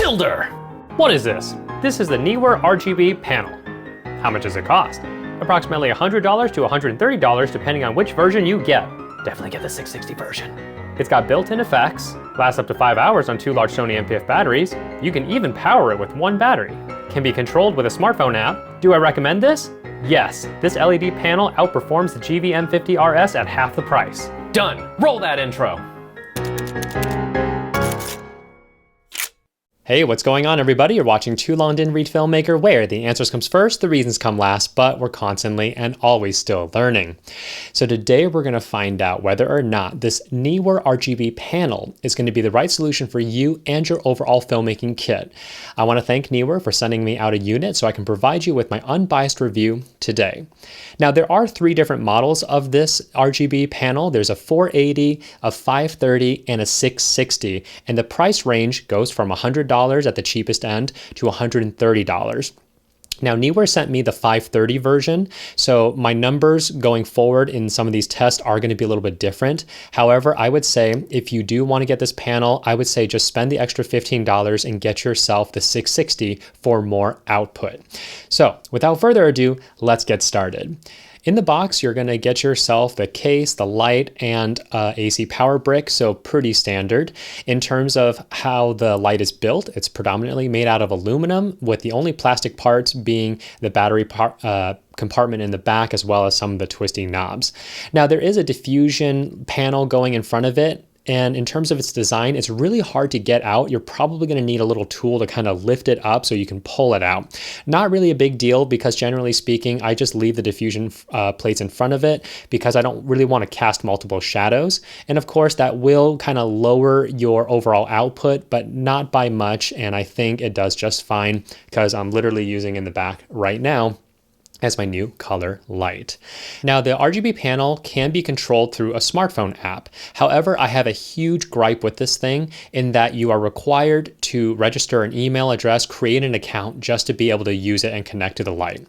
Tilder! What is this? This is the Neewer RGB panel. How much does it cost? Approximately $100 to $130 depending on which version you get. Definitely get the 660 version. It's got built-in effects, lasts up to 5 hours on 2 large Sony NPF batteries. You can even power it with 1 battery. Can be controlled with a smartphone app. Do I recommend this? Yes, this LED panel outperforms the GV-M50RS at half the price. Done! Roll that intro! Hey, what's going on everybody? You're watching Too Long Didn't Read Filmmaker, where the answers comes first, the reasons come last, but we're constantly and always still learning. So today we're going to find out whether or not this Neewer RGB panel is going to be the right solution for you and your overall filmmaking kit. I want to thank Neewer for sending me out a unit so I can provide you with my unbiased review today. Now there are 3 different models of this RGB panel. There's a 480, a 530, and a 660, and the price range goes from $100 at the cheapest end to $130. Now Neewer sent me the 530 version, so my numbers going forward in some of these tests are going to be a little bit different. However, I would say if you do want to get this panel, I would say just spend the extra $15 and get yourself the 660 for more output. So without further ado, let's get started. In the box, you're going to get yourself the case, the light, and AC power brick, so pretty standard. In terms of how the light is built, it's predominantly made out of aluminum, with the only plastic parts being the battery compartment in the back, as well as some of the twisty knobs. Now, there is a diffusion panel going in front of it, and in terms of its design, it's really hard to get out. You're probably going to need a little tool to kind of lift it up so you can pull it out. Not really a big deal because generally speaking, I just leave the diffusion plates in front of it because I don't really want to cast multiple shadows. And of course, that will kind of lower your overall output, but not by much. And I think it does just fine because I'm literally using in the back right now as my new color light. Now the RGB panel can be controlled through a smartphone app. However, I have a huge gripe with this thing in that you are required to register an email address, create an account just to be able to use it and connect to the light.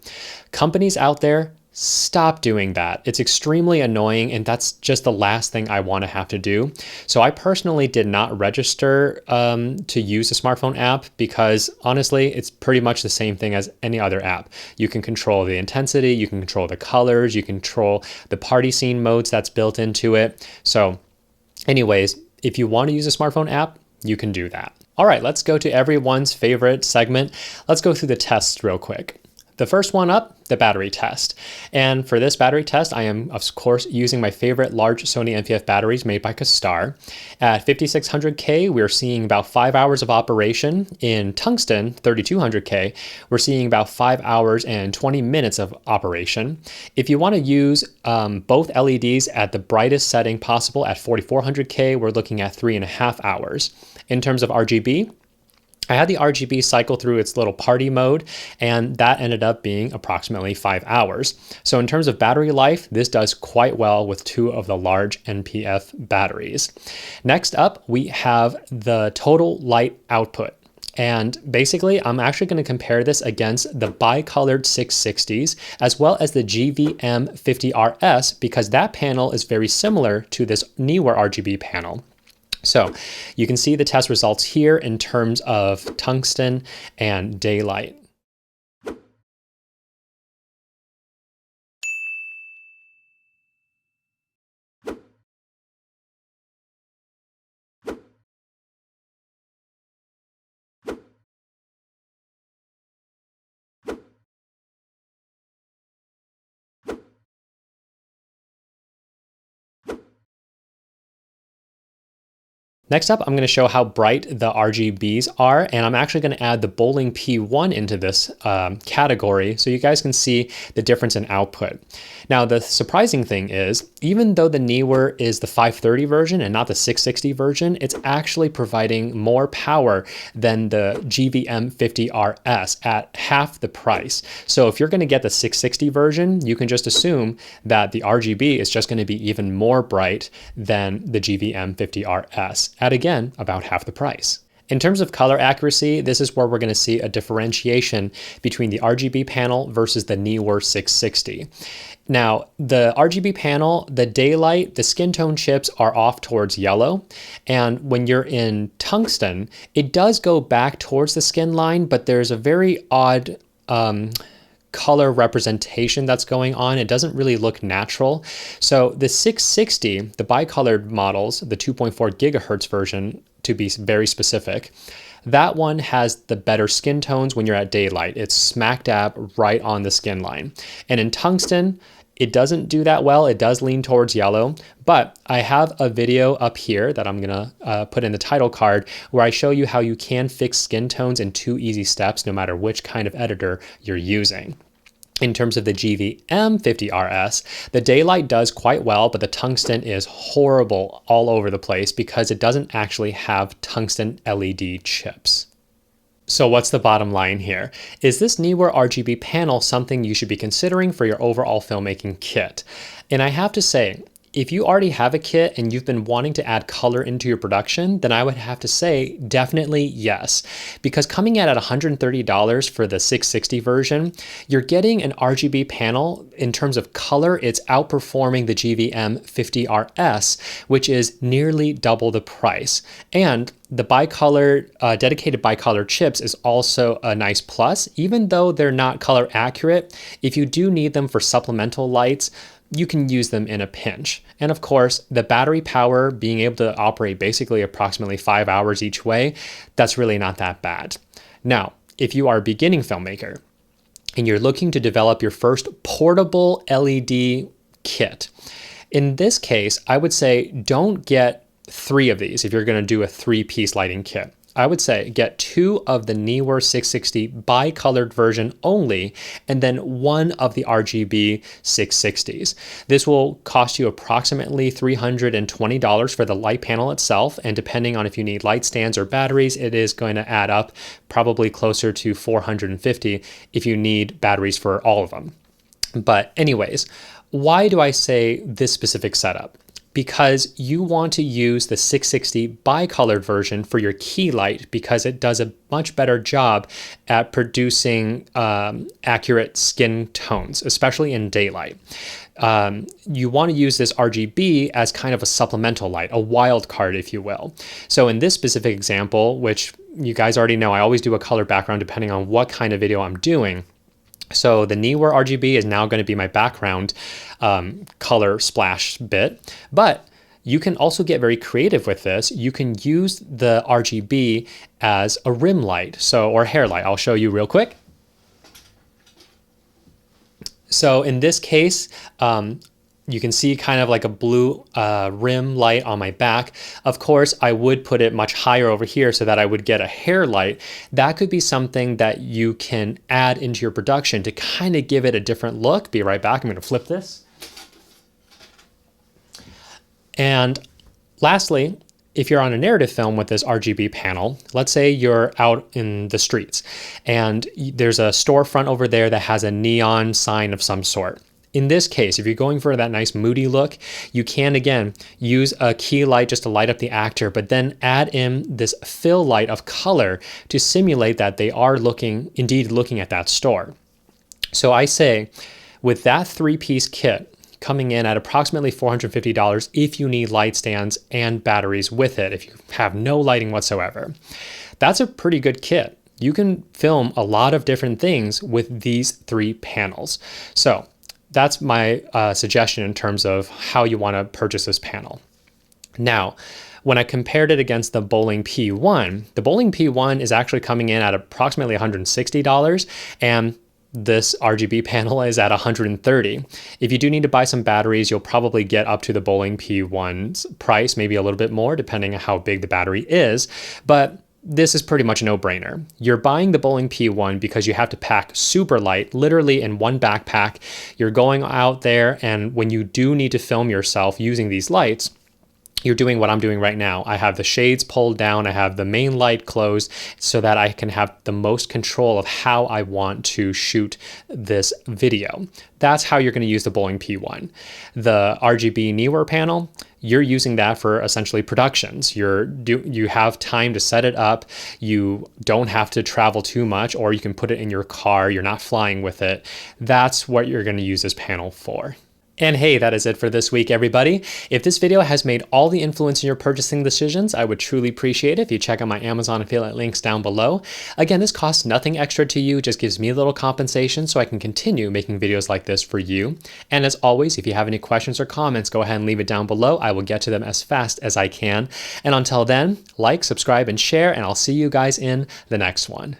Companies out there, stop doing that. It's extremely annoying and that's just the last thing I want to have to do. So I personally did not register to use a smartphone app because honestly, it's pretty much the same thing as any other app. You can control the intensity, you can control the colors, you can control the party scene modes that's built into it. So anyways, if you want to use a smartphone app, you can do that. All right, let's go to everyone's favorite segment. Let's go through the tests real quick. The first one up, the battery test. And for this battery test, I am, of course, using my favorite large Sony NPF batteries made by Castar. At 5600K, we're seeing about 5 hours of operation. In tungsten, 3200K, we're seeing about 5 hours and 20 minutes of operation. If you want to use both LEDs at the brightest setting possible at 4400K, we're looking at 3.5 hours. In terms of RGB, I had the RGB cycle through its little party mode, and that ended up being approximately 5 hours. So in terms of battery life, this does quite well with 2 of the large NPF batteries. Next up, we have the total light output. And basically, I'm actually going to compare this against the Bi-Colored 660s as well as the GV-M50RS because that panel is very similar to this Neewer RGB panel. So you can see the test results here in terms of tungsten and daylight. Next up, I'm going to show how bright the RGBs are, and I'm actually going to add the Bowling P1 into this category so you guys can see the difference in output. Now, the surprising thing is, even though the Neewer is the 530 version and not the 660 version, it's actually providing more power than the GV-M50RS at half the price. So if you're going to get the 660 version, you can just assume that the RGB is just going to be even more bright than the GV-M50RS at, again, about half the price. In terms of color accuracy, this is where we're going to see a differentiation between the RGB panel versus the Neewer 660. Now, the RGB panel, the daylight, the skin tone chips are off towards yellow. And when you're in tungsten, it does go back towards the skin line, but there's a very odd color representation that's going on. It doesn't really look natural. So the 660, the bi-colored models, the 2.4 gigahertz version, to be very specific, that one has the better skin tones when you're at daylight. It's smack dab right on the skin line. And in tungsten, it doesn't do that well. It does lean towards yellow, but I have a video up here that I'm gonna put in the title card where I show you how you can fix skin tones in 2 easy steps, no matter which kind of editor you're using. In terms of the GVM50RS, the daylight does quite well, but the tungsten is horrible all over the place because it doesn't actually have tungsten LED chips. So what's the bottom line here? Is this Neewer RGB panel something you should be considering for your overall filmmaking kit? And I have to say, if you already have a kit and you've been wanting to add color into your production, then I would have to say definitely yes. Because coming in at $130 for the 660 version, you're getting an RGB panel. In terms of color, it's outperforming the GVM50RS, which is nearly double the price. And the bi-color, dedicated bi-color chips is also a nice plus. Even though they're not color accurate, if you do need them for supplemental lights, you can use them in a pinch. And of course, the battery power, being able to operate basically approximately 5 hours each way, that's really not that bad. Now, if you are a beginning filmmaker and you're looking to develop your first portable LED kit, in this case, I would say don't get 3 of these if you're going to do a 3-piece lighting kit. I would say get 2 of the Neewer 660 bi-colored version only, and then 1 of the RGB 660s. This will cost you approximately $320 for the light panel itself, and depending on if you need light stands or batteries, it is going to add up probably closer to $450 if you need batteries for all of them. But anyways, why do I say this specific setup? Because you want to use the 660 bi-colored version for your key light because it does a much better job at producing accurate skin tones, especially in daylight. You want to use this RGB as kind of a supplemental light, a wild card, if you will. So in this specific example, which you guys already know, I always do a color background depending on what kind of video I'm doing. So the Neewer RGB is now going to be my background color splash bit, but you can also get very creative with this. You can use the RGB as a rim light, or hair light. I'll show you real quick. So in this case, you can see kind of like a blue rim light on my back. Of course, I would put it much higher over here so that I would get a hair light. That could be something that you can add into your production to kind of give it a different look. Be right back. I'm going to flip this. And lastly, if you're on a narrative film with this RGB panel, let's say you're out in the streets and there's a storefront over there that has a neon sign of some sort. In this case, if you're going for that nice moody look, you can, again, use a key light just to light up the actor, but then add in this fill light of color to simulate that they are indeed looking at that store. So I say, with that 3-piece kit coming in at approximately $450 if you need light stands and batteries with it, if you have no lighting whatsoever, that's a pretty good kit. You can film a lot of different things with these 3 panels. So that's my suggestion in terms of how you want to purchase this panel. Now, when I compared it against the Bowling P1, the Bowling P1 is actually coming in at approximately $160, and this RGB panel is at $130. If you do need to buy some batteries, you'll probably get up to the Bowling P1's price, maybe a little bit more, depending on how big the battery is. But this is pretty much a no-brainer. You're buying the Bowling P1 because you have to pack super light, literally in one backpack. You're going out there, and when you do need to film yourself using these lights, you're doing what I'm doing right now. I have the shades pulled down, I have the main light closed so that I can have the most control of how I want to shoot this video. That's how you're going to use the Bowling P1. The RGB Neewer panel, you're using that for essentially productions. You have time to set it up. You don't have to travel too much, or you can put it in your car. You're not flying with it. That's what you're going to use this panel for. And hey, that is it for this week, everybody. If this video has made all the influence in your purchasing decisions, I would truly appreciate it if you check out my Amazon affiliate links down below. Again, this costs nothing extra to you, just gives me a little compensation so I can continue making videos like this for you. And as always, if you have any questions or comments, go ahead and leave it down below. I will get to them as fast as I can. And until then, like, subscribe, and share, and I'll see you guys in the next one.